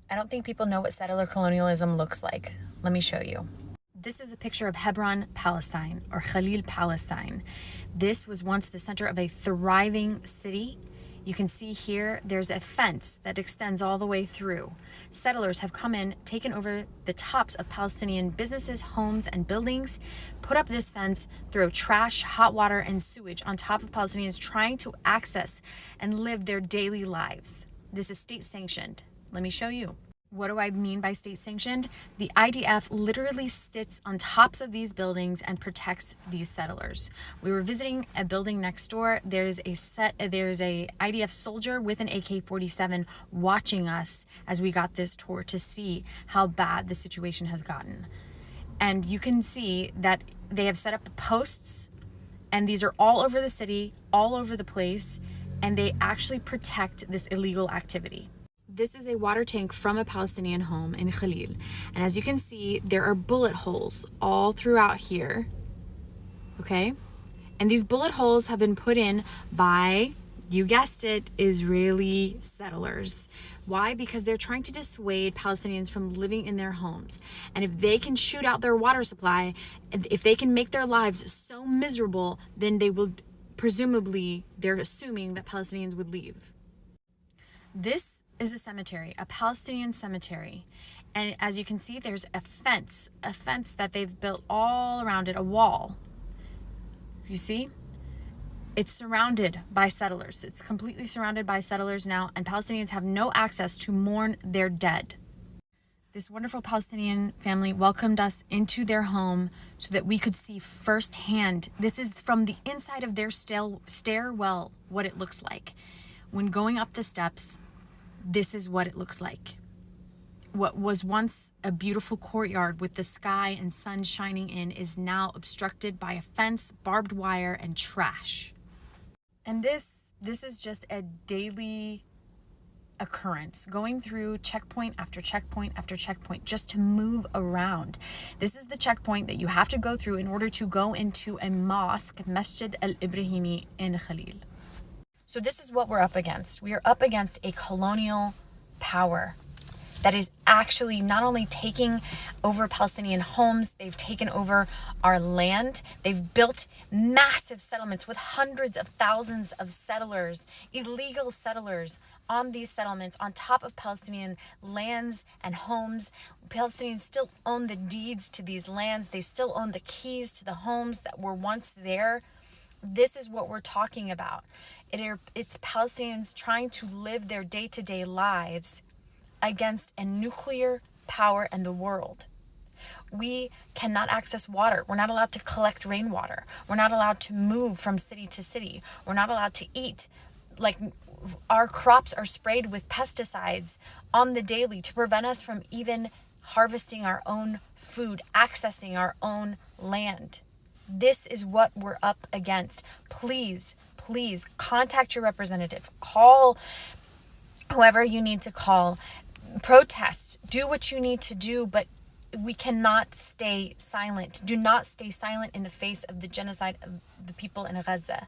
I don't think people know what settler colonialism looks like. Let me show you. This is a picture of Hebron, Palestine, or Khalil, Palestine. This was once the center of a thriving city. You can see here there's a fence that extends all the way through. Settlers have come in, taken over the tops of Palestinian businesses, homes, and buildings, put up this fence, throw trash, hot water, and sewage on top of Palestinians trying to access and live their daily lives. This is state sanctioned. Let me show you. What do I mean by state sanctioned? The IDF literally sits on tops of these buildings and protects these settlers. We were visiting a building next door. There's a IDF soldier with an AK-47 watching us as we got this tour to see how bad the situation has gotten. And you can see that they have set up posts, and these are all over the city, all over the place, and they actually protect this illegal activity. This is a water tank from a Palestinian home in Khalil. And as you can see, there are bullet holes all throughout here. Okay? And these bullet holes have been put in by, you guessed it, Israeli settlers. Why? Because they're trying to dissuade Palestinians from living in their homes. And if they can shoot out their water supply, if they can make their lives so miserable, then they will, presumably, they're assuming that Palestinians would leave. This is a cemetery, a Palestinian cemetery. And as you can see, there's a fence that they've built all around it, a wall. You see? It's surrounded by settlers. It's completely surrounded by settlers now, and Palestinians have no access to mourn their dead. This wonderful Palestinian family welcomed us into their home so that we could see firsthand. This is from the inside of their stairwell, what it looks like. When going up the steps, this is what it looks like. What was once a beautiful courtyard with the sky and sun shining in is now obstructed by a fence, barbed wire, and trash. And this is just a daily occurrence, going through checkpoint after checkpoint after checkpoint just to move around. This is the checkpoint that you have to go through in order to go into a mosque, Masjid al-Ibrahimi in Khalil. So this is what we're up against. We are up against a colonial power that is actually not only taking over Palestinian homes, they've taken over our land. They've built massive settlements with hundreds of thousands of settlers, illegal settlers on these settlements, on top of Palestinian lands and homes. Palestinians still own the deeds to these lands. They still own the keys to the homes that were once there. This is what we're talking about. It's Palestinians trying to live their day-to-day lives against a nuclear power in the world. We cannot access water. We're not allowed to collect rainwater. We're not allowed to move from city to city. We're not allowed to eat. Like, our crops are sprayed with pesticides on the daily to prevent us from even harvesting our own food, accessing our own land. This is what we're up against. Please contact your representative. Call whoever you need to call. Protest. Do what you need to do, but we cannot stay silent. Do not stay silent in the face of the genocide of the people in Gaza.